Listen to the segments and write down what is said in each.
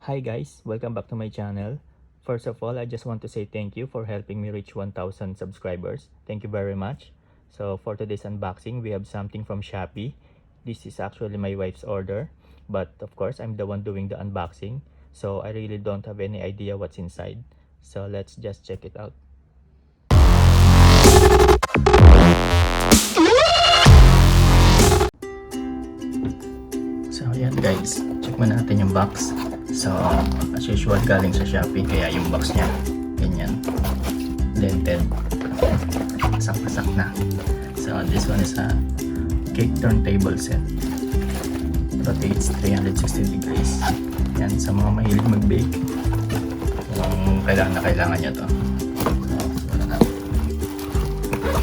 Hi guys, welcome back to my channel. First of all, I just want to say thank you for helping me reach 1,000 subscribers. Thank you very much. So for today's unboxing, we have something from Shopee. This is actually my wife's order, but of course, I'm the one doing the unboxing. So I really don't have any idea what's inside. So let's just check it out. So ayan guys, check mo natin yung box. So as usual galing sa Shopee, kaya yung box niya ganyan, dented, pasak-pasak na. So this one is a cake turntable set, rotates 360 degrees. Yan sa mga mahilig mag-bake, kung kailangan niya to. So wala na,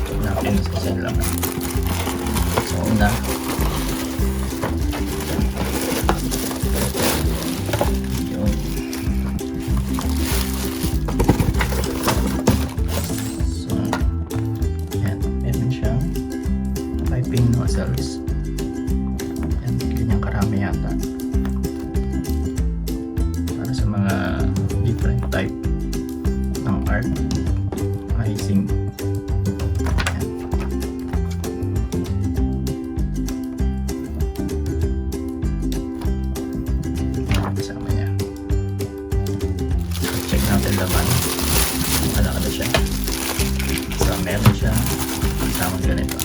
check natin sa sale lang. So una, nozzles. Yan, ganyang karami yata. Para sa mga different type ng art, icing. Yan. Yan, kasama niya. Check natin laman. Malaki na siya. So, meron siya kasama ganito.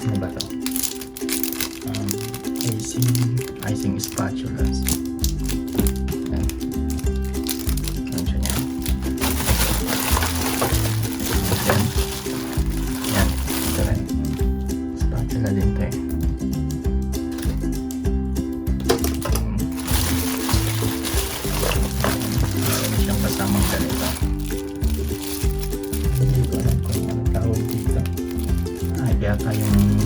Ano ba ito? Icing spatulas. Yan. Yan siya niya. Then, yan. Ito rin. Spatula din ito eh. Meron siyang kasamang ganito. Hindi ko alam kung ano tawag dito. Yata yung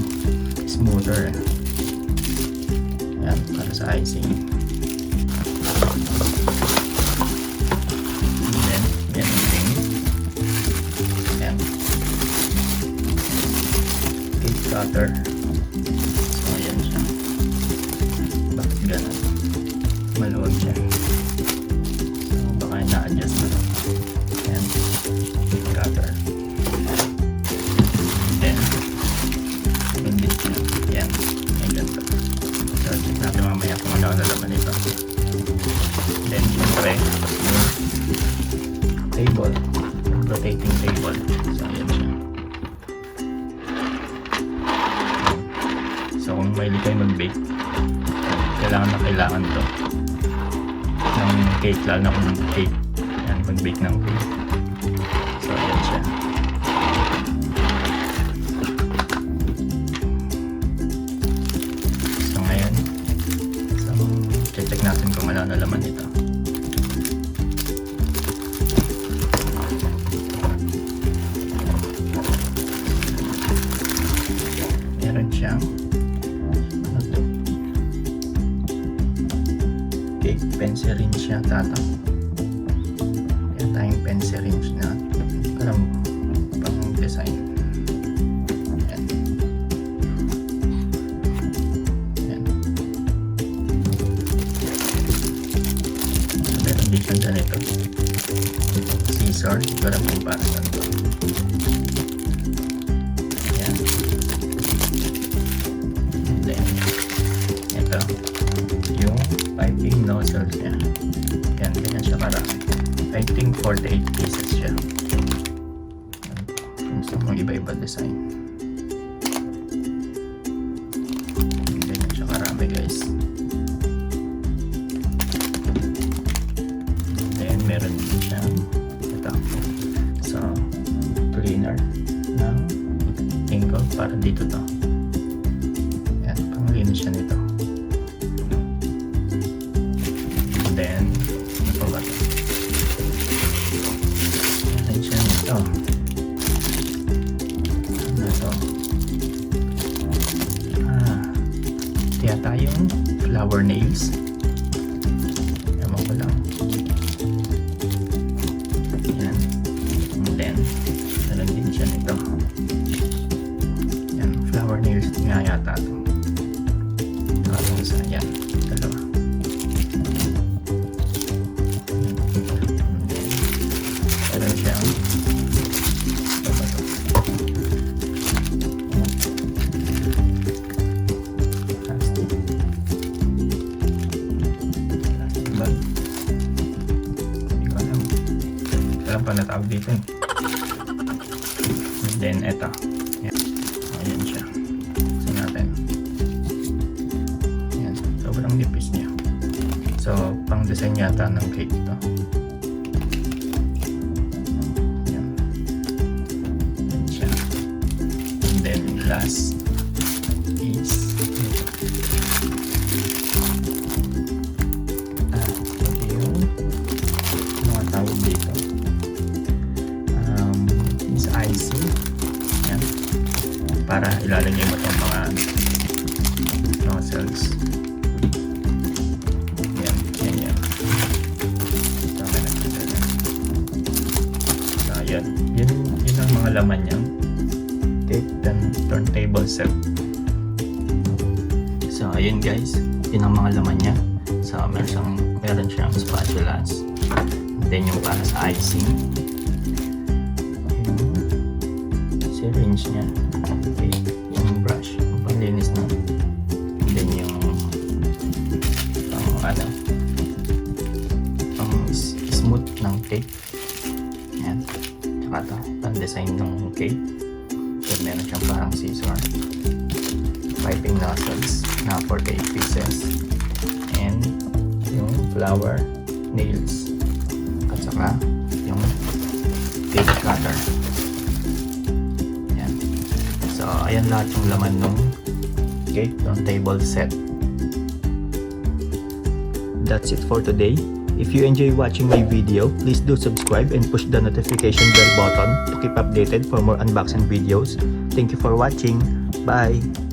smoother. Yan, para sa icing. And then, yan yung thing. Yan. Cake cutter. So, yan siya. Bakit ganun? Maluwag siya. So, baka na-adjust na lang. Yan. Cake cutter. Yan, yung ganito. So, check natin mamaya kung ano nalaman ito. Then, syempre, yung table, rotating table. So, yan siya. So, kung mahilig kayo mag-bake, kailangan to ng cake, lalo na kung cake. Yan, mag-bake ng cake. So, yan siya. Check natin kung ano nalaman ito. Meron siyang ano to? Cake pencil rin siya tata. Meron tayong pencil rin na alam pang design. Hindi siya ganito. Scissor. Hindi ko alam kung paano ganito. Ayan. And then, ito. Yung piping nozzles niya. Ayan, ganyan siya karami. I think 48 pieces siya. Gusto mong iba-iba design. Ganyan siya karami guys. Meron din siya ito. So, cleaner ng angle para dito to. Yan, panglinis siya nito. And then, ano pa ba ito? Meron siya nito. Ano ito? Yata yung flower nails. Ewan ko lang. Meron din siya nito. Yan, flower nails nga yata ito. Ito isa, yan, dalawa. ko na tawag dito eh. And then eto. Yan. Ayan siya. Buksan natin. Yan. Sobrang nipis niya. So, pang design yata ng cake to. Yan. Yan siya. And then last is tawag dito is icing. Yan. Para ilalagay mo itong mga nozzles. Yan. Yan. Tama na ito. So yun. Yun ang mga laman niyang cake turntable set. So ayun guys, yun ang mga laman niya. So meron siyang spatulas. Then yung para sa icing, yung syringe niya, okay, yung brush, yung panlinis na, and then yung pang smooth ng cake, yan, tsaka ito, pang design ng cake, then meron siyang parang scissor, piping nozzles na 48 pieces, and yung flower nails, saka yung cake cutter. Ayan. So, ayan lahat yung laman ng cake turntable set. That's it for today. If you enjoy watching my video, please do subscribe and push the notification bell button to keep updated for more unboxing videos. Thank you for watching. Bye!